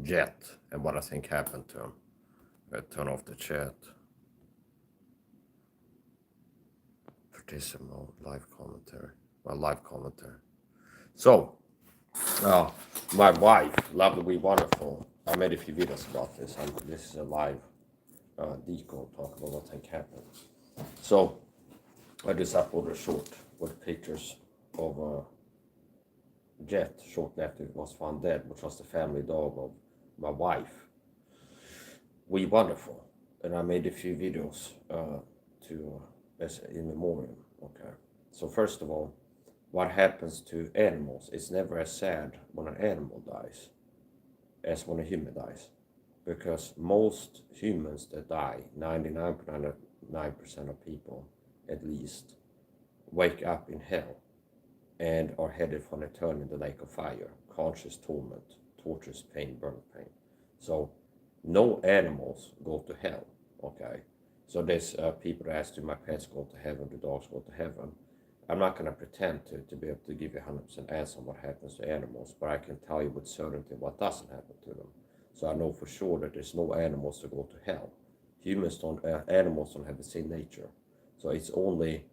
Jet and what I think happened to him. Turn off the chat. Particimal live commentary. Well, live commentary. So, uh, my wife, lovely, wonderful. I made a few videos about this, and this is a live deco talk about what think happened. So, I just uploaded a short with pictures of Jet shortly after it was found dead, which was the family dog of my wife. We wonderful, and I made a few videos to as in memoriam. Okay, so first of all, what happens to animals? It's never as sad when an animal dies as when a human dies, because most humans that die, 99.9% of people at least, wake up in hell and are headed for an eternity in the lake of fire, conscious torment, torturous pain, burning pain. So no animals go to hell, okay? So there's people that ask, do my pets go to heaven, do dogs go to heaven? I'm not going to pretend to be able to give you 100% answer on what happens to animals, but I can tell you with certainty what doesn't happen to them. So I know for sure that there's no animals that go to hell. Animals don't have the same nature. So it's only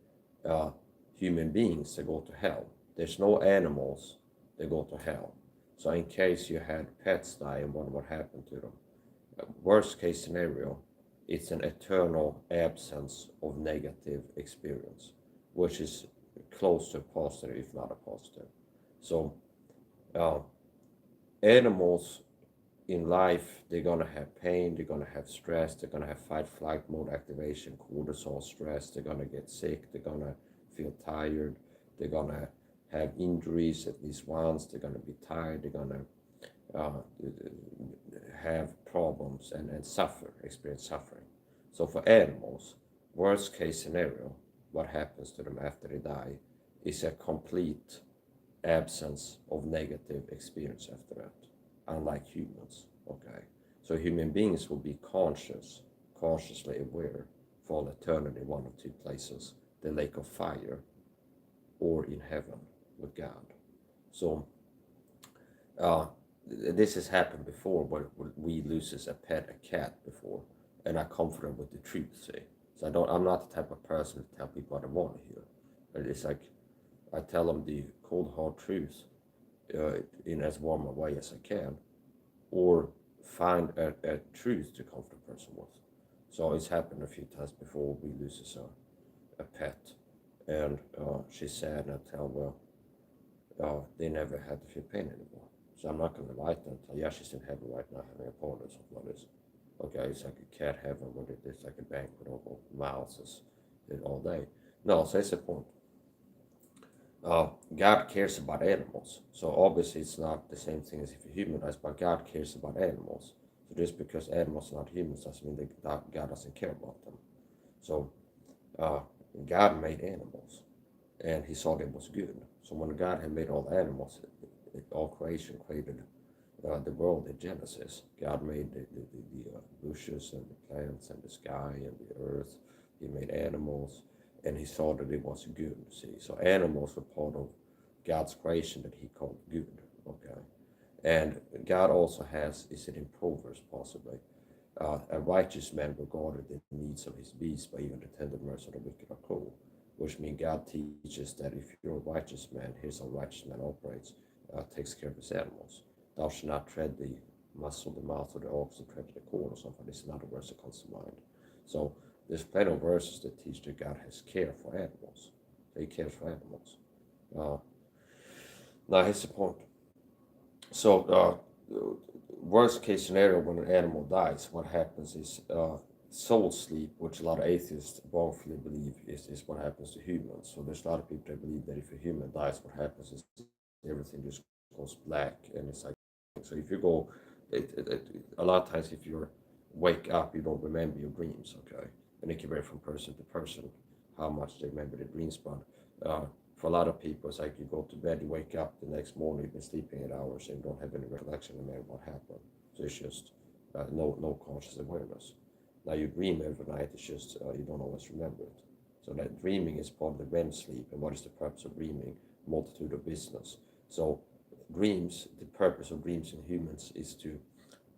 uh, human beings that go to hell. There's no animals that go to hell. So in case you had pets die and wonder what happened to them, worst case scenario, it's an eternal absence of negative experience, which is close to a positive, if not a positive. So uh, animals in life, they're gonna have pain, they're gonna have stress, they're gonna have fight flight mode activation, cortisol stress, they're gonna get sick, they're gonna feel tired, they're gonna have injuries at least once, they're gonna be tired, they're gonna uh, have problems and suffer, experience suffering. So for animals, worst case scenario, what happens to them after they die is a complete absence of negative experience after that, unlike humans. Okay, so human beings will be consciously aware for all eternity in one of two places: the lake of fire or in heaven with God. So uh, this has happened before, where we loses a pet, a cat before, and I comfort them with the truth. See, so I'm not the type of person to tell people what I want to hear. But it's like I tell them the cold hard truth in as warm a way as I can, or find a truth to comfort a person with. So it's happened a few times before we loses a pet, and she's sad, and I tell, well, they never had to feel pain anymore. So I'm not going to lie to them. Tell, yeah, she's in heaven right now having a party or something like this. Okay, it's like a cat heaven where it's like a banquet of mouses all day. No, so that's the point. God cares about animals. So obviously it's not the same thing as if you humanize, but God cares about animals. So just because animals are not humans doesn't mean that God doesn't care about them. So uh, God made animals, and He saw that it was good. So when God had made all animals, all creation created the world in Genesis. God made the bushes and the plants and the sky and the earth. He made animals, and He saw that it was good. See, so animals were part of God's creation that He called good. Okay, and God also has, is it in Proverbs possibly, a righteous man regarded the needs of his beasts, but even the tender mercy of the wicked are cruel. Which means God teaches that if you're a righteous man, here's how a righteous man operates, takes care of his animals. Thou shalt not tread the muscle, the mouth of the ox, and tread the corn or something. This is another verse that comes to mind. So there's plenty of verses that teach that God has care for animals. He cares for animals. Uh, Now here's the point. So worst case scenario, when an animal dies, what happens is soul sleep, which a lot of atheists wrongfully believe is what happens to humans. So there's a lot of people that believe that if a human dies, what happens is everything just goes black, and it's like, so if you go, a lot of times if you wake up, you don't remember your dreams, okay? And it can vary from person to person how much they remember their dreams, but for a lot of people, it's like you go to bed, you wake up the next morning, you've been sleeping 8 hours, and you don't have any recollection of what happened. So it's just no conscious awareness. Now you dream every night, it's just you don't always remember it. So that dreaming is part of the REM sleep. And what is the purpose of dreaming? Multitude of business. So dreams, the purpose of dreams in humans is to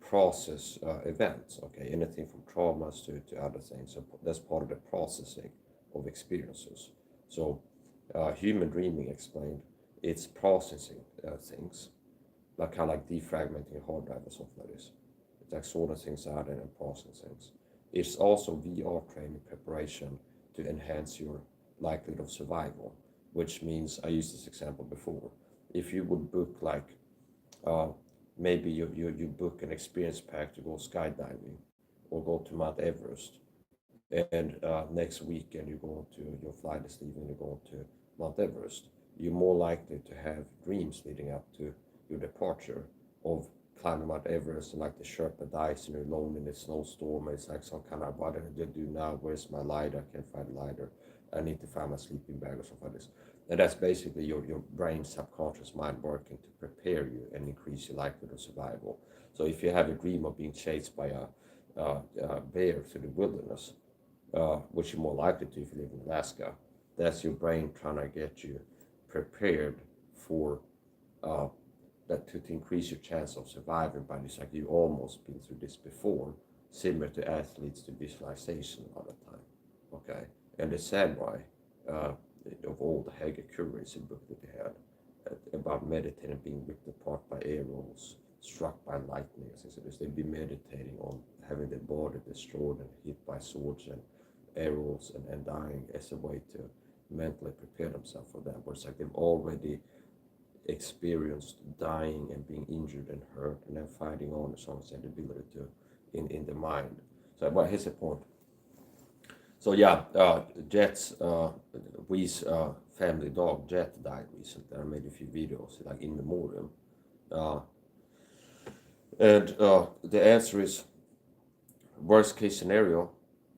process events, okay, anything from traumas to other things. So that's part of the processing of experiences. So human dreaming explained, it's processing things, like kind of like defragmenting a hard drive or something like this. It's like sorting things out and processing things. It's also VR training preparation to enhance your likelihood of survival, which means, I used this example before, if you would book like uh, maybe you book an experience pack to go skydiving or go to Mount Everest, and next weekend you go to your flight is leaving, you go to Mount Everest, you're more likely to have dreams leading up to your departure of climbing Mount Everest, and like the Sherpa dies and you're alone in a snowstorm. It's like some kind of, what did I do now? Where's my lighter? I can't find a lighter. I need to find my sleeping bag or something like this. And that's basically your brain's subconscious mind working to prepare you and increase your likelihood of survival. So if you have a dream of being chased by a bear through the wilderness, which you're more likely to if you live in Alaska, that's your brain trying to get you prepared for uh, that to increase your chance of surviving. But it's like you've almost been through this before, similar to athletes to visualization all the time. Okay, and the samurai of old, Hage Kuri's a book that he had about meditating, being ripped apart by arrows, struck by lightning, and things like this. They'd be meditating on having their body destroyed and hit by swords and arrows and dying as a way to mentally prepare themselves for that. Where it's like they've already experienced dying and being injured and hurt, and then fighting on as long as they had the ability to in the mind. So, well, here's the point. So yeah, Jet's Wee's family dog Jet died recently. I made a few videos like in memoriam, uh, and the answer is, worst case scenario,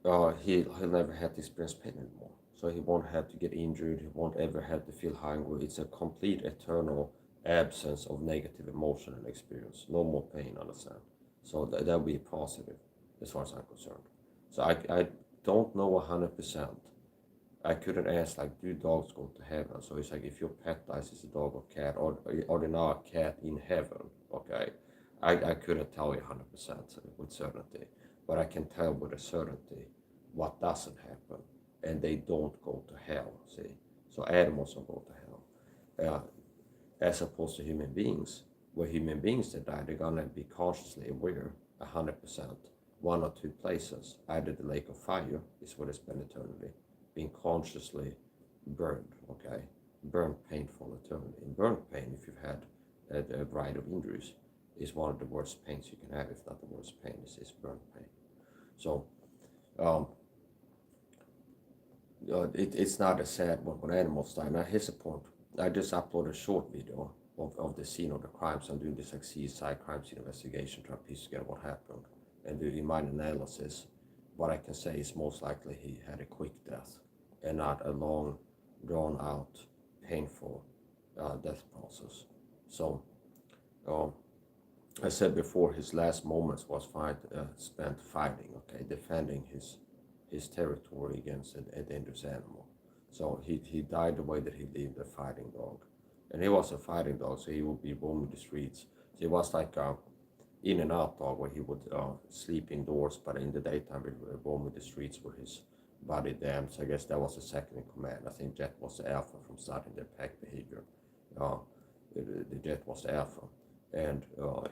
he'll never have to experience pain anymore. So he won't have to get injured. He won't ever have to feel hungry. It's a complete eternal absence of negative emotion and experience. No more pain, understand? So that would be positive as far as I'm concerned. So I don't know 100%. I couldn't ask like, do dogs go to heaven? So it's like, if your pet dies, is a dog or cat, or they not a cat in heaven? Okay, I couldn't tell you 100% with certainty, but I can tell with a certainty what doesn't happen, and they don't go to hell. See, so animals don't go to hell, as opposed to human beings. Where human beings that die, they're gonna be consciously aware 100%. One or two places, either the lake of fire is where they spend eternity, being consciously burned, okay? Burnt pain for eternity. And burnt pain, if you've had a variety of injuries, is one of the worst pains you can have, if not the worst pain, is burnt pain. So, it's not a sad one when animals die. Now, here's the point. I just uploaded a short video of the scene of the crimes. I'm doing this like CSI crime scene investigation, trying to piece together what happened. And doing my analysis, what I can say is most likely he had a quick death and not a long, drawn out, painful death process. So, I said before, his last moments was spent fighting, okay, defending his territory against a dangerous animal. So he died the way that he lived, a fighting dog. And he was a fighting dog, so he would be roaming the streets. So he was like in and out dog, where he would sleep indoors, but in the daytime he would roam the streets with his body damned. So I guess that was the second in command. I think Jet was the alpha from studying their pack behavior. The Jet was the alpha, and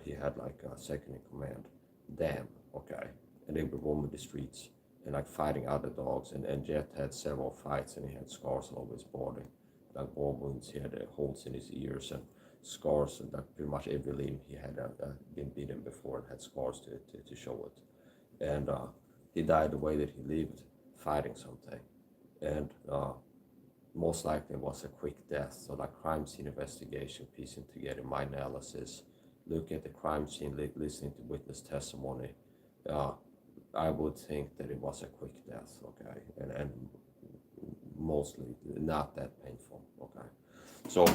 he had like a second in command, Dam, okay, and they would roam the streets and like fighting other dogs. And Jet had several fights, and he had scars all over his body, like war wounds. He had holes in his ears and scars, and like pretty much every limb he had been beaten before and had scars to show it. And he died the way that he lived, fighting something. And most likely it was a quick death. So like crime scene investigation, piecing together my analysis, looking at the crime scene, listening to witness testimony, I would think that it was a quick death, okay, and mostly not that painful, okay. So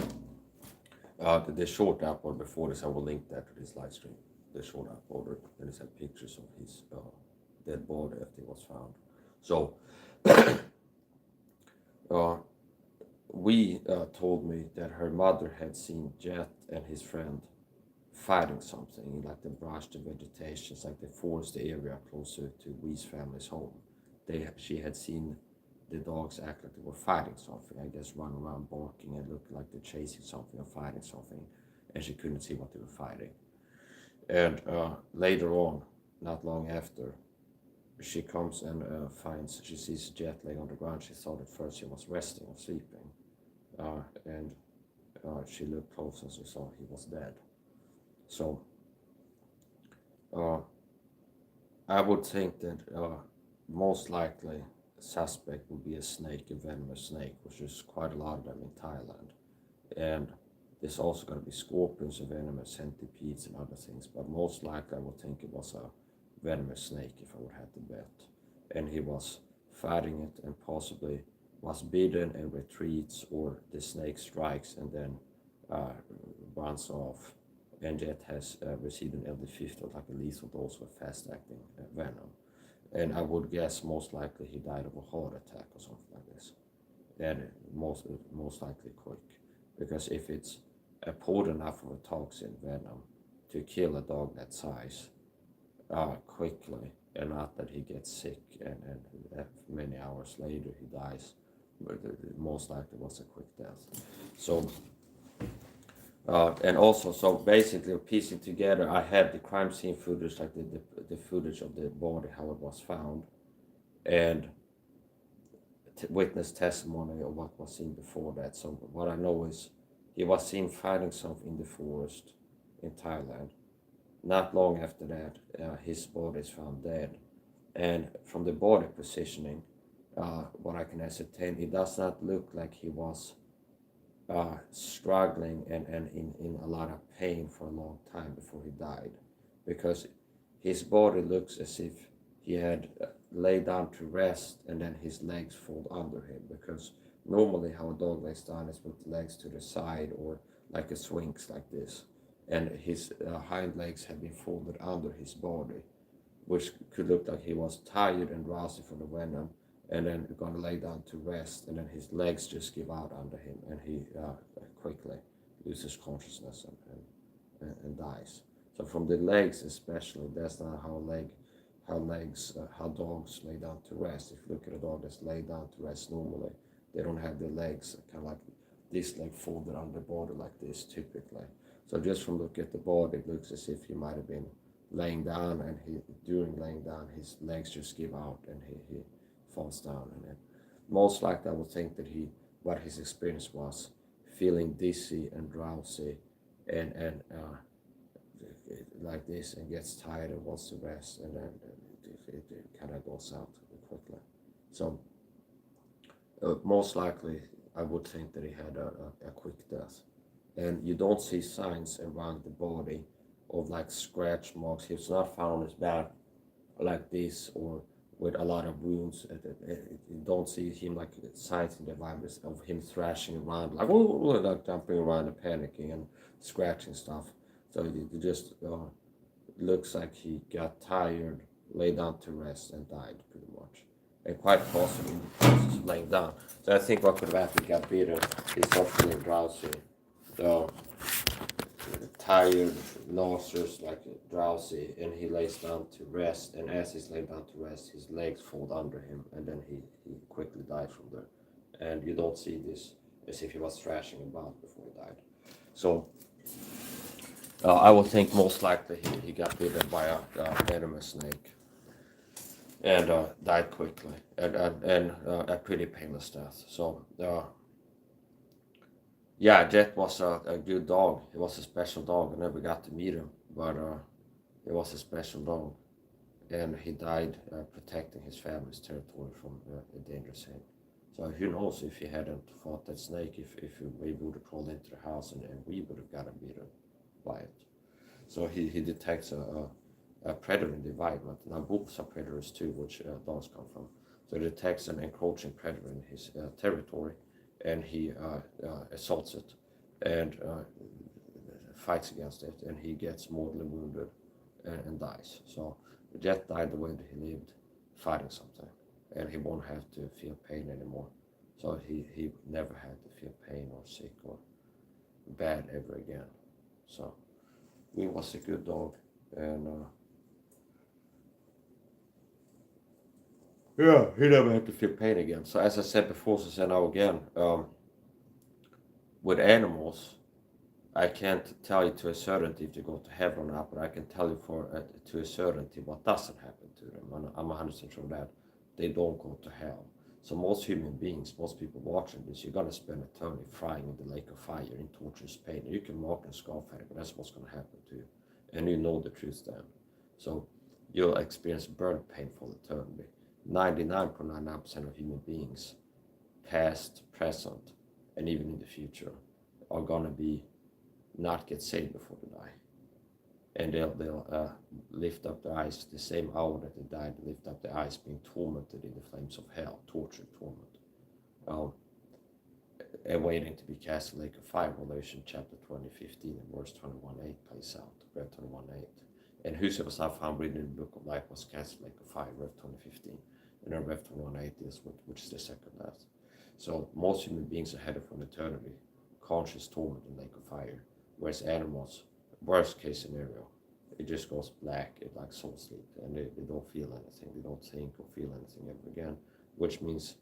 the short upload before this, I will link that to this live stream. The short uploader, and it had pictures of his dead body after it was found. So we told me that her mother had seen Jet and his friend fighting something, like the brush, the vegetation, like the forest area closer to Wee's family's home. She had seen the dogs act like they were fighting something, I guess running around barking and looked like they're chasing something or fighting something, and she couldn't see what they were fighting. And later on, not long after, she comes and she sees Jet laying on the ground. She thought at first he was resting or sleeping, and she looked close and she saw he was dead. So uh, I would think that most likely suspect would be a snake, a venomous snake, which is quite a lot of them in Thailand. And there's also going to be scorpions and venomous centipedes and other things, but most likely I would think it was a venomous snake if I would have to bet. And he was fighting it and possibly was bitten and retreats, or the snake strikes and then runs off. And yet has received an LD50, like a lethal dose of fast-acting venom. And I would guess most likely he died of a heart attack or something like this. And most likely quick. Because if it's a potent enough of a toxin, venom, to kill a dog that size quickly, and not that he gets sick and many hours later he dies, but most likely was a quick death. So, and also, so basically piecing together, I had the crime scene footage, like the footage of the body, how it was found, and witness testimony of what was seen before that. So what I know is he was seen fighting something in the forest in Thailand. Not long after that, his body is found dead. And from the body positioning, what I can ascertain, it does not look like he was struggling and in a lot of pain for a long time before he died, because his body looks as if he had laid down to rest and then his legs fold under him, because normally how a dog lays down is with the legs to the side or like a sphinx like this, and his hind legs have been folded under his body, which could look like he was tired and drowsy from the venom, and then gonna lay down to rest, and then his legs just give out under him, and he quickly loses consciousness and dies. So from the legs especially, that's not how dogs lay down to rest. If you look at a dog that's laid down to rest normally, they don't have their legs kind of like this leg folded on the body like this typically. So just from looking at the body, it looks as if he might have been laying down, and during laying down, his legs just give out and he falls down. And then most likely I would think that what his experience was, feeling dizzy and drowsy and like this, and gets tired and wants to rest, and then it kind of goes out quickly. So most likely I would think that he had a quick death. And you don't see signs around the body of like scratch marks. He was not found on his back like this or with a lot of wounds. You don't see him like signs in the virus of him thrashing around, like, like jumping around and panicking and scratching stuff. So it just looks like he got tired, lay down to rest, and died pretty much. And quite possibly in the process of laying down. So I think what could have happened, he got beaten, he's not feeling drowsy, tired, nauseous, like drowsy, and he lays down to rest, and as he's laying down to rest, his legs fold under him, and then he quickly died from there. And you don't see this as if he was thrashing about before he died. So I would think most likely he got bitten by a venomous snake and died quickly, and a pretty painless death. So yeah, Jet was a good dog. He was a special dog. I never got to meet him, but he was a special dog, and he died protecting his family's territory from a dangerous hen. So who knows if he hadn't fought that snake, if we would have crawled into the house and we would have gotten beaten by it. So he detects a predator in the environment. Now wolves are predators too, which dogs come from. So he detects an encroaching predator in his territory, and he assaults it and fights against it, and he gets mortally wounded and dies. So Jet died the way that he lived, fighting something, and he won't have to feel pain anymore. So he never had to feel pain or sick or bad ever again. So He was a good dog, and yeah, he never had to feel pain again. So as I said before, so say now again, with animals, I can't tell you to a certainty if they go to heaven or not, but I can tell you to a certainty what doesn't happen to them. And I'm 100% sure that they don't go to hell. So most human beings, most people watching this, you're gonna spend eternity frying in the lake of fire in torturous pain. You can mark and scarf at it, but that's what's gonna happen to you, and you know the truth then. So you'll experience burn pain for eternity. 99.99% of human beings, past, present, and even in the future, are gonna be not get saved before they die, and they'll lift up their eyes the same hour that they died. Lift up their eyes, being tormented in the flames of hell, tortured, torment, and waiting to be cast in the lake of fire. Revelation chapter 20:15 and verse 21:8 plays out. Rev 21:8. And whosoever was not found written in the book of life was cast in the lake of fire. Rev 20:15. And then Rev 21:8 is which is the second last. So most human beings are headed from eternity, conscious torment in the lake of fire. Whereas animals, worst case scenario, it just goes black, it's like soul sleep, and they don't feel anything, they don't think or feel anything ever again, which means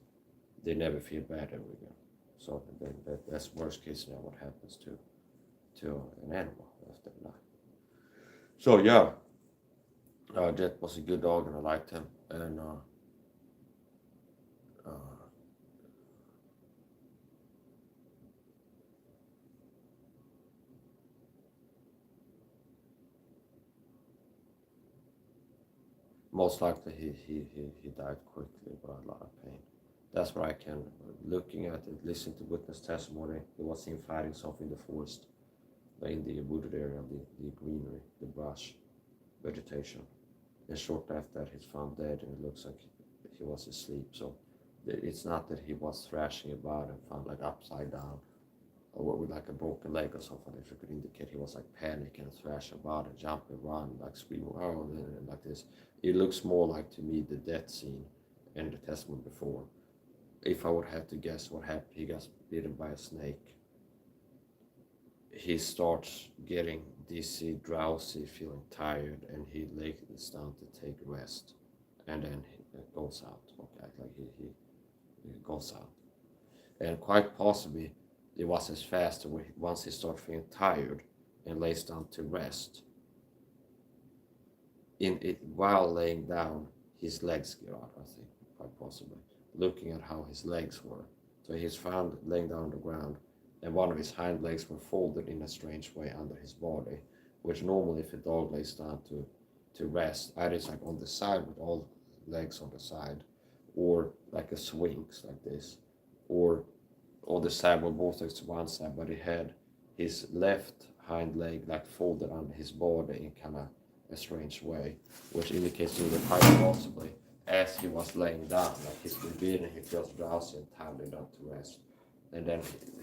they never feel bad ever again. So that's worst case scenario what happens to an animal after they die. So yeah, Jet was a good dog and I liked him, and most likely he died quickly without a lot of pain. That's what I can, looking at it, listening to witness testimony, he was seen fighting something in the forest, in the wooded area, the greenery, the brush, vegetation. And shortly after that, he's found dead, and it looks like he was asleep. So it's not that he was thrashing about and found like upside down, or with like a broken leg or something. If it could indicate he was like panicking and thrashing about and jumping around, like screaming, oh, and like this. It looks more like to me the death scene in the testimony before. If I would have to guess what happened, he got bitten by a snake. He starts getting dizzy, drowsy, feeling tired, and he lays down to take rest, and then he goes out. Okay, like he goes out, and quite possibly it was as fast once he started feeling tired and lays down to rest. In it, while laying down, his legs give out. I think quite possibly, looking at how his legs were. So he's found laying down on the ground, and one of his hind legs were folded in a strange way under his body, which normally if a dog lays down to rest, either it's like on the side with all legs on the side, or like a swings like this, or the side where both legs to one side, but he had his left hind leg like folded under his body in kind of a strange way, which indicates to me that quite possibly as he was laying down, like he's been beaten, he feels drowsy and time laid down to rest. And then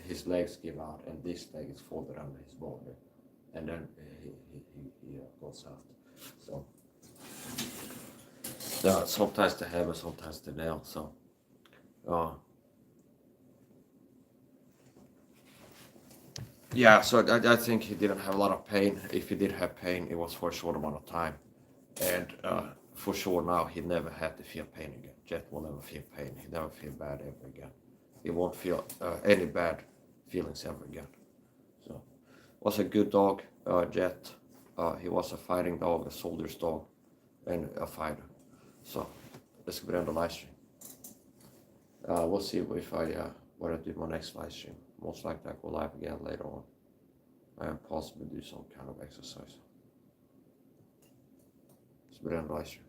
his legs give out, and this leg is folded under his body, and then he goes out. So yeah, sometimes the hammer, sometimes the nail. So yeah, so I think he didn't have a lot of pain. If he did have pain, it was for a short amount of time, and for sure now he never had to feel pain again. Jet will never feel pain. He never feel bad ever again. He won't feel any bad feelings ever again. So, was a good dog, Jet. He was a fighting dog, a soldier's dog, and a fighter. So, let's get on the live stream. We'll see if what I do my next live stream. Most likely I go live again later on. And possibly do some kind of exercise. Let's get on the live stream.